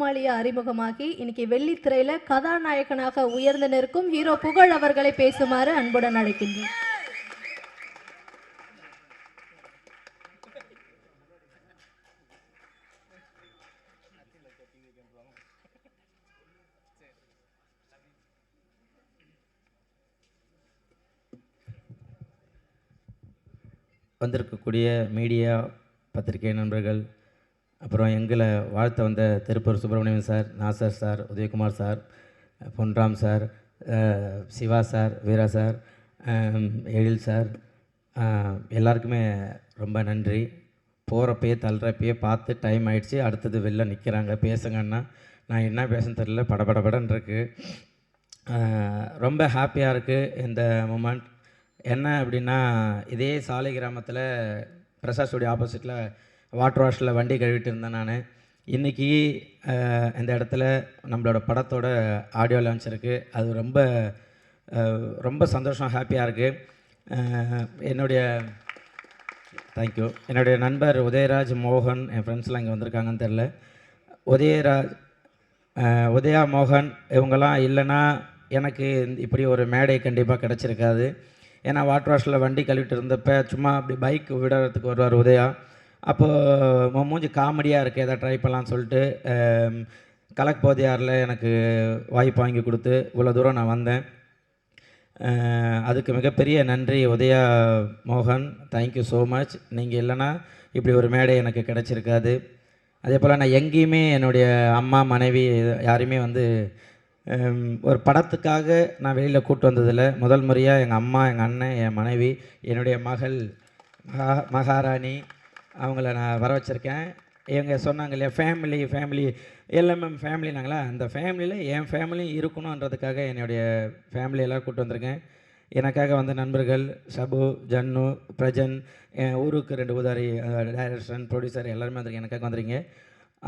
கோமாளியா அறிமுகமாகி இன்னைக்கு வெள்ளித்திரையில கதாநாயகனாக உயர்ந்து நிற்கும் ஹீரோ புகழ் அவர்களை பேசுமாறு அன்புடன் அழைக்கின்றேன். வந்திருக்கக்கூடிய மீடியா பத்திரிகை நண்பர்கள், அப்புறம் எங்களை வாழ்த்த வந்த Tiruppur Subramanian sir, Nassar sir, Udhayakumar sir, Ponram sir, Siva sir, Veera sir, Ezhil sir, எல்லாருக்குமே ரொம்ப நன்றி. போகிறப்பயே தள்ளுறப்பயே பார்த்து டைம் ஆகிடுச்சு, அடுத்தது வெளில நிற்கிறாங்க பேசுங்கன்னா நான் என்ன பேசன்னு தெரியல, படபடபடன்னு இருக்குது. ரொம்ப ஹாப்பியாக இருக்குது இந்த மூமெண்ட். என்ன அப்படின்னா, இதே சாலை கிராமத்தில் பிரசாத் ஸ்டுடியோ ஆப்போசிட்டில் வாட்டர் வாஷில் வண்டி கழுவிட்டு இருந்தேன் நான். இன்றைக்கி இந்த இடத்துல நம்மளோட படத்தோட ஆடியோ லான்ச் இருக்குது. அது ரொம்ப ரொம்ப சந்தோஷம், ஹாப்பியாக இருக்குது. தேங்க்யூ. என்னுடைய நண்பர் உதயராஜ், மோகன், என் ஃப்ரெண்ட்ஸ்லாம் இங்கே வந்திருக்காங்கன்னு தெரில. உதயா, மோகன் இவங்கெல்லாம் இல்லைன்னா எனக்கு இப்படி ஒரு மேடை கண்டிப்பாக கிடச்சிருக்காது. ஏன்னா வாட்டர் வாஷில் வண்டி கழுவிட்டு இருந்தப்போ சும்மா அப்படி பைக் விடுறதுக்கு வருவார் உதயா. அப்போது மூஞ்சி காமெடியாக இருக்குது, எதாவது ட்ரை பண்ணலான்னு சொல்லிட்டு கலக் போதையாரில் எனக்கு வாய்ப்பு வாங்கி கொடுத்து இவ்வளோ தூரம் நான் வந்தேன். அதுக்கு மிகப்பெரிய நன்றி உதயா, மோகன், தேங்க்யூ ஸோ மச். நீங்கள் இல்லைன்னா இப்படி ஒரு மேடை எனக்கு கிடச்சிருக்காது. அதே போல் நான் எங்கேயுமே என்னுடைய அம்மா, மனைவி யாரையுமே ஒரு படத்துக்காக நான் வெளியில் கூப்பிட்டு வந்ததில்லை. முதல் முறையாக எங்கள் அம்மா, எங்கள் அண்ணன், என் மனைவி, என்னுடைய மகள் மகாராணி அவங்கள நான் வர வச்சுருக்கேன். இவங்க சொன்னாங்க இல்லையா, ஃபேமிலி எல்லாமே ஃபேமிலினாங்களா, அந்த ஃபேமிலியில் என் ஃபேமிலியும் இருக்கணுன்றதுக்காக என்னுடைய ஃபேமிலி எல்லோரும் கூப்பிட்டு வந்திருக்கேன். எனக்காக வந்த நண்பர்கள் ஷபு, ஜன்னு, பிரஜன், என் ஊருக்கு 2 உதாரி டைரக்டர், ப்ரொடியூசர் எல்லாருமே வந்திருக்கேன், எனக்காக வந்துருங்க.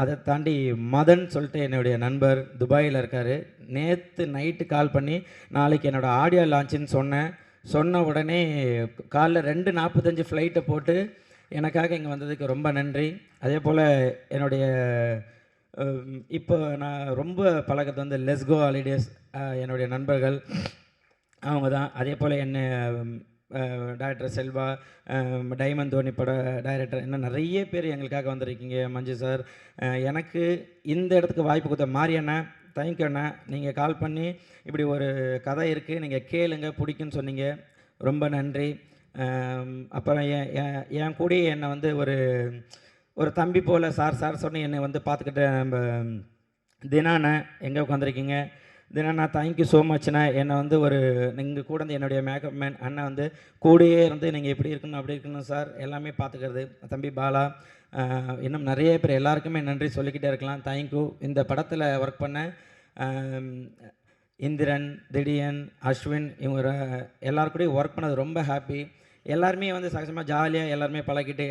அதை தாண்டி மதன் சொல்லிட்டு என்னுடைய நண்பர் துபாயில் இருக்கார். நேற்று நைட்டு கால் பண்ணி நாளைக்கு என்னோடய ஆடியோ லான்ச்சுன்னு சொன்ன உடனே காலைல 2:45 ஃப்ளைட்டை போட்டு எனக்காக இங்கே வந்ததுக்கு ரொம்ப நன்றி. அதே போல் என்னுடைய இப்போ நான் ரொம்ப பழகிறது லெஸ்கோ ஹாலிடேஸ் என்னுடைய நண்பர்கள் அவங்க தான். அதே போல் என்ன டைரக்டர் செல்வா, டைமண்ட் தோனி பட டைரக்டர், இன்னும் நிறைய பேர் எங்களுக்காக வந்திருக்கீங்க. மஞ்சு சார், எனக்கு இந்த இடத்துக்கு வாய்ப்பு கொடுத்த மாரியண்ணா, தேங்க்யூ அண்ணா. நீங்கள் கால் பண்ணி இப்படி ஒரு கதை இருக்குது, நீங்கள் கேளுங்க, பிடிக்குன்னு சொன்னீங்க, ரொம்ப நன்றி. அப்புறம் என் கூட என்னை ஒரு தம்பி போல் சார் சொன்னி என்னை பார்த்துக்கிட்ட நம்ம தினாண்ணா எங்கே உட்காந்துருக்கீங்க. தினா, தேங்க்யூ ஸோ மச்ண்ணா. என்னை நீங்கள் கூட என்னுடைய மேக்கப் மேன் அண்ணன் கூடயே இருந்து நீங்கள் எப்படி இருக்கணும் அப்படி இருக்கணும் சார் எல்லாமே பார்த்துக்கிறது. தம்பி பாலா, இன்னும் நிறைய பேர், எல்லாருக்குமே நன்றி சொல்லிக்கிட்டே இருக்கலாம். தேங்க்யூ. இந்த படத்தில் ஒர்க் பண்ண இந்திரன், திடீயன், அஸ்வின், இவங்க எல்லாருக்கூடையும் ஒர்க் பண்ணது ரொம்ப ஹாப்பி. எல்லாருமே சகஜமாக ஜாலியாக எல்லாருமே பழகிட்டு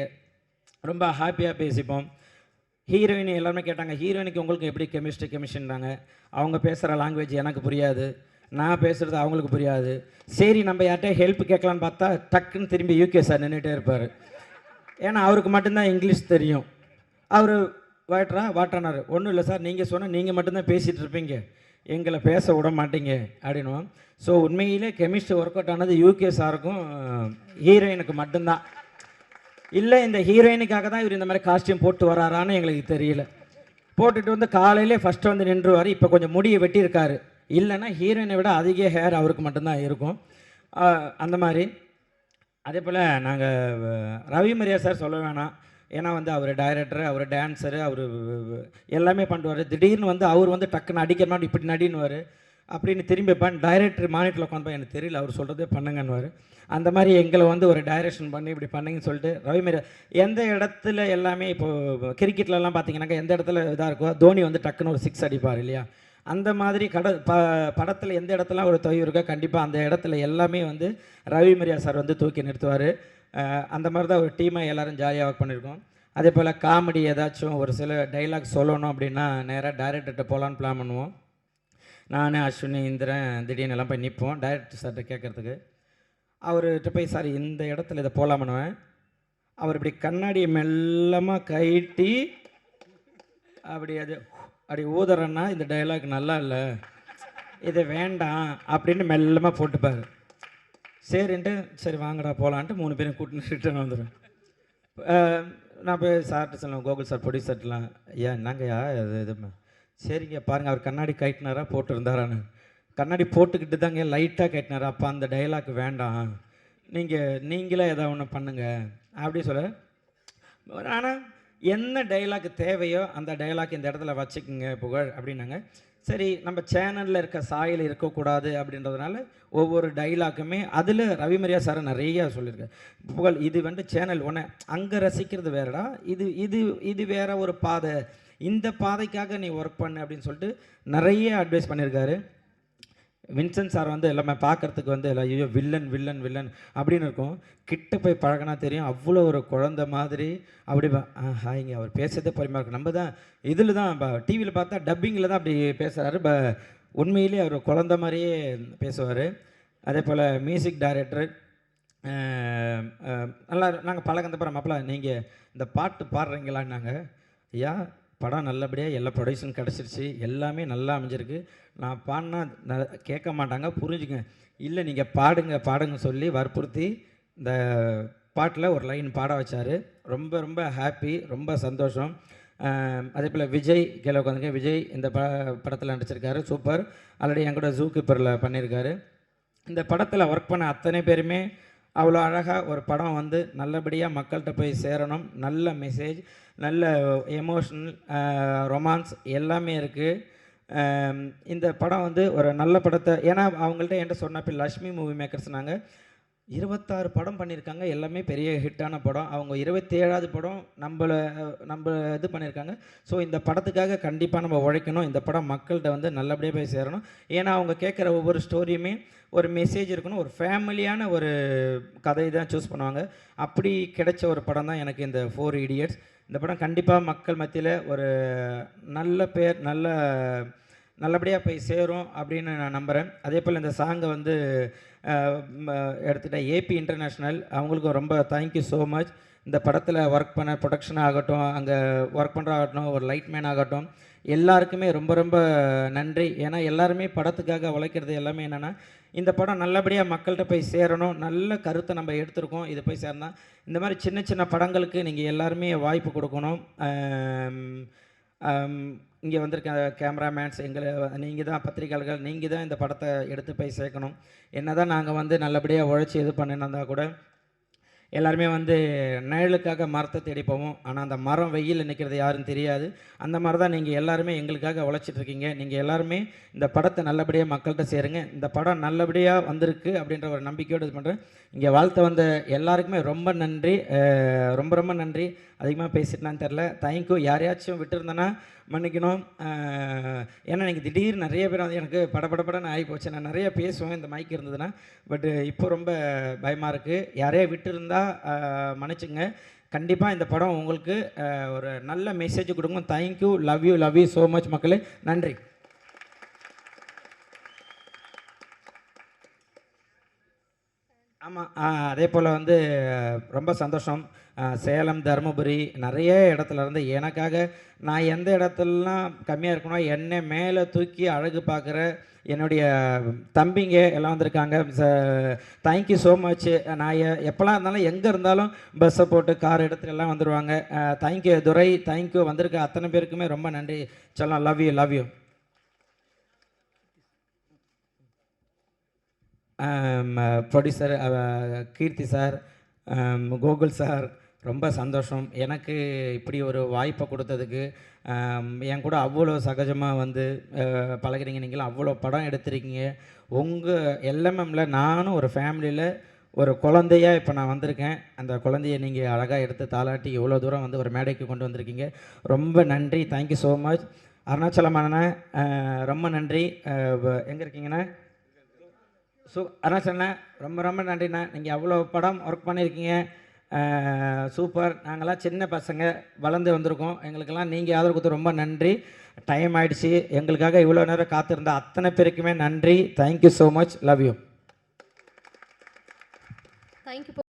ரொம்ப ஹாப்பியாக பேசிப்போம். ஹீரோயின் எல்லாருமே கேட்டாங்க, ஹீரோயினுக்கு உங்களுக்கு எப்படி கெமிஸ்ட்ரின்றாங்க. அவங்க பேசுகிற லாங்குவேஜ் எனக்கு புரியாது, நான் பேசுகிறது அவங்களுக்கு புரியாது. சரி, நம்ம யார்கிட்ட ஹெல்ப் கேட்கலான்னு பார்த்தா டக்குன்னு திரும்பி யூகே சார் நின்றுட்டே இருப்பார். ஏன்னா அவருக்கு மட்டும்தான் இங்கிலீஷ் தெரியும். அவர் வாட்டரானார். ஒன்றும் இல்லை சார், நீங்கள் சொன்னால் நீங்கள் மட்டும்தான் பேசிகிட்டு இருப்பீங்க, எங்களை பேச விட மாட்டீங்க அப்படின்னுவோம். ஸோ உண்மையிலே கெமிஸ்ட்ரி ஒர்க் அவுட் ஆனது யூகே சாருக்கும் ஹீரோயினுக்கு மட்டும்தான். இல்லை, இந்த ஹீரோயினுக்காக தான் இவர் இந்த மாதிரி காஸ்டியூம் போட்டு வராரான்னு எங்களுக்கு தெரியல. போட்டுட்டு காலையிலே ஃபஸ்ட்டு நின்றுவார். இப்போ கொஞ்சம் முடியை வெட்டியிருக்காரு. இல்லைன்னா ஹீரோயினை விட அதிக ஹேர் அவருக்கு மட்டும்தான் இருக்கும். அந்த மாதிரி. அதே போல் நாங்கள் ரவி மரியா சார் சொல்ல வேணாம். ஏன்னா அவர் டைரக்டர், அவர் டான்ஸரு, அவர் எல்லாமே பண்ணுவார். திடீர்னு அவர் டக்குன்னு அடிக்கிற மாதிரி இப்படி நடின்னுவார். அப்படின்னு திரும்பி டைரக்டர் மானிட்டரில் உட்காந்து எனக்கு தெரியல, அவர் சொல்கிறதே பண்ணுங்கன்னுவார். அந்த மாதிரி எங்களை ஒரு டைரக்ஷன் பண்ணி இப்படி பண்ணுங்கன்னு சொல்லிட்டு ரவி மரியா எந்த இடத்துல எல்லாமே இப்போது கிரிக்கெட்லலாம் பார்த்தீங்கன்னாக்கா எந்த இடத்துல இதாக இருக்கோ தோனி டக்குன்னு ஒரு 6 அடிப்பார் இல்லையா, அந்த மாதிரி படத்தில் எந்த இடத்துல ஒரு தொய்வு இருக்கோ கண்டிப்பாக அந்த இடத்துல எல்லாமே ரவி மரியா சார் தூக்கி நிறுத்துவார். அந்த மாதிரி தான் ஒரு டீமாக எல்லோரும் ஜாலியாக ஒர்க் பண்ணியிருக்கோம். அதே போல் காமெடி ஏதாச்சும் ஒரு சில டைலாக் சொல்லணும் அப்படின்னா நேராக டைரக்டர்கிட்ட போகலான்னு பிளான் பண்ணுவோம். நான், அஸ்வினி, இந்திரன் திடீர்னு எல்லாம் போய் நிற்போம் டைரக்டர் சார்கிட்ட கேட்குறதுக்கு. அவர்கிட்ட போய் சார் இந்த இடத்துல இதை போகலாமனுவேன். அவர் இப்படி கண்ணாடியை மெல்லமாக கழட்டி அப்படி அது அப்படி ஊதுறேன்னா இந்த டைலாக் நல்லா இல்லை, இது வேண்டாம் அப்படின்னு மெல்லமாக போட்டுப்பார். சரின்ட்டு சரி வாங்கடா போகலான்ட்டு 3 பேரும் கூட்டின்னு ரிட்டர்ன் வந்துடுவேன். நான் போய் சார்கிட்ட சொல்லுவேன், கோகுல் சார் ப்ரொடியூசர்லாம், ஐயா என்னங்கய்யா இது சரிங்க பாருங்கள் அவர் கண்ணாடி கட்டினாரா போட்டுருந்தாரான்னு. கண்ணாடி போட்டுக்கிட்டு தாங்க லைட்டாக கட்டினாரா, அப்போ அந்த டைலாக் வேண்டாம், நீங்களே ஏதாவது ஒன்று பண்ணுங்கள் அப்படி சொல்ல. ஆனால் என்ன டைலாக் தேவையோ அந்த டைலாக் இந்த இடத்துல வச்சுக்கோங்க புகழ் அப்படின்னாங்க. சரி நம்ம சேனலில் இருக்க சாயல் இருக்கக்கூடாது அப்படின்றதுனால ஒவ்வொரு டைலாக்குமே அதில் ரவிமரியா சார் நிறைய சொல்லியிருக்கேன். புகழ் இது சேனல் ஒன்று அங்கே ரசிக்கிறது வேறடா, இது இது இது வேற ஒரு பாதை, இந்த பாதைக்காக நீ ஒர்க் பண்ணு அப்படின்னு சொல்லிட்டு நிறைய அட்வைஸ் பண்ணியிருக்காரு. வின்சென்ட் சார் எல்லாமே பார்க்குறதுக்கு ஐயோ வில்லன் வில்லன் வில்லன் அப்படின்னு இருக்கும். கிட்ட போய் பழகினா தெரியும் அவ்வளோ ஒரு குழந்த மாதிரி. அப்படி ஹாய்ங்க அவர் பேசுறதே பொறுமையாக இருக்கும். நம்ம தான் இதில் தான் டிவியில் பார்த்தா டப்பிங்கில் தான் அப்படி பேசுகிறாரு, உண்மையிலேயே அவர் குழந்த மாதிரியே பேசுவார். அதே போல் மியூசிக் டைரக்டர் நல்லா நாங்கள் பழகந்த பிறகு மாப்பிள்ள நீங்கள் இந்த பாட்டு பாடுறீங்களான்னாங்க. ஐயா படம் நல்லபடியாக எல்லா ப்ரொடக்ஷன் கிடச்சிருச்சு, எல்லாமே நல்லா அமைஞ்சிருக்கு, நான் பாடினா கேட்க மாட்டாங்க புரிஞ்சுங்க, இல்லை நீங்கள் பாடுங்க சொல்லி வற்புறுத்தி இந்த பாட்டில் ஒரு லைன் பாட வச்சார். ரொம்ப ரொம்ப ஹாப்பி, ரொம்ப சந்தோஷம். அதே போல் விஜய் கீழே உட்காந்துங்க, விஜய் இந்த படத்தில் நடிச்சிருக்காரு, சூப்பர். ஆல்ரெடி என் கூட ஜூ கீப்பரில் பண்ணியிருக்காரு. இந்த படத்தில் ஒர்க் பண்ண அத்தனை பேருமே அவ்வளோ அழகாக ஒரு படம் நல்லபடியாக மக்கள்கிட்ட போய் சேரணும், நல்ல மெசேஜ், நல்ல எமோஷனல், ரொமான்ஸ் எல்லாமே இருக்குது. இந்த படம் ஒரு நல்ல படத்தை, ஏன்னா அவங்கள்ட்ட என்கிட்ட சொன்னப்போ லக்ஷ்மி மூவி மேக்கர்ஸ் நாங்கள் 26 படம் பண்ணியிருக்காங்க, எல்லாமே பெரிய ஹிட்டான படம். அவங்க 27வது படம் நம்ம இது பண்ணியிருக்காங்க. ஸோ இந்த படத்துக்காக கண்டிப்பாக நம்ம உழைக்கணும், இந்த படம் மக்கள்கிட்ட நல்லபடியாக போய் சேரணும். ஏன்னா அவங்க கேட்குற ஒவ்வொரு ஸ்டோரியுமே ஒரு மெசேஜ் இருக்கணும், ஒரு ஃபேமிலியான ஒரு கதை தான் சூஸ் பண்ணுவாங்க. அப்படி கிடைச்ச ஒரு படம் தான் எனக்கு இந்த 4 Idiots. இந்த படம் கண்டிப்பாக மக்கள் மத்தியில் ஒரு நல்ல பேர் நல்லபடியாக போய் சேரும் அப்படின்னு நான் நம்புகிறேன். அதே போல் இந்த சாங்கை எடுத்துகிட்டேன் ஏபி இன்டர்நேஷ்னல், அவங்களுக்கும் ரொம்ப தேங்க்யூ ஸோ மச். இந்த படத்தில் ஒர்க் பண்ண ப்ரொடக்ஷன் ஆகட்டும், அங்கே ஒர்க் பண்ணுற ஆகட்டும், ஒரு லைட்மேன் ஆகட்டும், எல்லாருக்குமே ரொம்ப ரொம்ப நன்றி. ஏன்னா எல்லாருமே படத்துக்காக உழைக்கிறது எல்லாமே என்னென்னா இந்த படம் நல்லபடியாக மக்கள்கிட்ட போய் சேரணும், நல்ல கருத்தை நம்ம எடுத்திருக்கோம், இது போய் சேர்ந்தால் இந்த மாதிரி சின்ன சின்ன படங்களுக்கு நீங்கள் எல்லாருமே வாய்ப்பு கொடுக்கணும். இங்கே வந்திருக்க கேமராமேன்ஸ், நீங்கள் தான் பத்திரிகையாளர்கள், நீங்கள் தான் இந்த படத்தை எடுத்து போய் சேர்க்கணும். என்ன தான் நாங்கள் நல்லபடியாக உழைச்சி இது பண்ணினா கூட எல்லாருமே நிழலுக்காக மரத்தை தேடி போவோம், ஆனால் அந்த மரம் வெயில் நிற்கிறது யாருன்னு தெரியாது. அந்த மாதிரி தான் நீங்கள் எல்லாருமே எங்களுக்காக உழைச்சிட்ருக்கீங்க. நீங்கள் எல்லாருமே இந்த படத்தை நல்லபடியாக மக்கள்கிட்ட சேருங்க. இந்த படம் நல்லபடியாக வந்திருக்கு அப்படின்ற ஒரு நம்பிக்கையோடு இது பண்ணுறேன். இங்கே வாழ்த்த வந்த எல்லாருக்குமே ரொம்ப நன்றி, ரொம்ப ரொம்ப நன்றி. அதிகமாக பேசிட்டேனான்னு தெரில, தேங்க்யூ. யாரையாச்சும் விட்டுருந்தேன்னா மன்னிக்கணும். ஏன்னா எனக்கு திடீர்னு நிறைய பேர் எனக்கு படப்படன்னு ஆகி போச்சு. நான் நிறைய பேசுவேன் இந்த மைக் இருந்ததுன்னா, பட்டு இப்போ ரொம்ப பயமாக இருக்குது. யாரையா விட்டுருந்தா மன்னிச்சுங்க. கண்டிப்பாக இந்த படம் உங்களுக்கு ஒரு நல்ல மெசேஜ் கொடுக்கும். Thank you, love you so much மக்களே, நன்றி. ஆமாம், அதே போல் ரொம்ப சந்தோஷம். சேலம், தருமபுரி நிறைய இடத்துலேருந்து எனக்காக நான் எந்த இடத்துலலாம் கம்மியாக இருக்கணும் என்னை மேலே தூக்கி அழகு பார்க்குற என்னுடைய தம்பிங்க எல்லாம் வந்திருக்காங்க. Thank you so much. நான் எப்போல்லாம் இருந்தாலும் எங்கே இருந்தாலும் பஸ்ஸை போட்டு கார் எடுத்துகிட்டு எல்லாம் வந்துடுவாங்க. தேங்க்யூ துரை, தேங்க்யூ. வந்திருக்க அத்தனை பேருக்குமே ரொம்ப நன்றி. சொல்லலாம், love you. Producer Keerthi sir, Gokul sir, ரொம்ப சந்தோஷம் எனக்கு இப்படி ஒரு வாய்ப்பை கொடுத்ததுக்கு. என் கூட அவ்வளோ சகஜமாக பழகிறீங்க, நீங்களும் அவ்வளோ படம் எடுத்திருக்கீங்க. உங்கள் எல்எம்எம்மில் நானும் ஒரு ஃபேமிலியில் ஒரு குழந்தையாக இப்போ நான் வந்திருக்கேன். அந்த குழந்தைய நீங்கள் அழகாக எடுத்து தாளாட்டி இவ்வளோ தூரம் ஒரு மேடைக்கு கொண்டு வந்திருக்கீங்க. ரொம்ப நன்றி, தேங்க்யூ ஸோ மச். அருணாச்சலம் அண்ணா ரொம்ப நன்றி. எங்கே இருக்கீங்கண்ணா? அருணாச்சலண்ணா ரொம்ப ரொம்ப நன்றிண்ணா. நீங்கள் அவ்வளோ படம் ஒர்க் பண்ணியிருக்கீங்க, சூப்பர். நாங்கள்லாம் சின்ன பசங்க வளர்ந்து வந்திருக்கோம், எங்களுக்கெல்லாம் நீங்கள் ஆதரவு கொடுத்து ரொம்ப நன்றி. டைம் ஆகிடுச்சு, எங்களுக்காக இவ்வளோ நேரம் காத்திருந்த அத்தனை பேருக்குமே நன்றி. Thank you so much, love you. Thank you.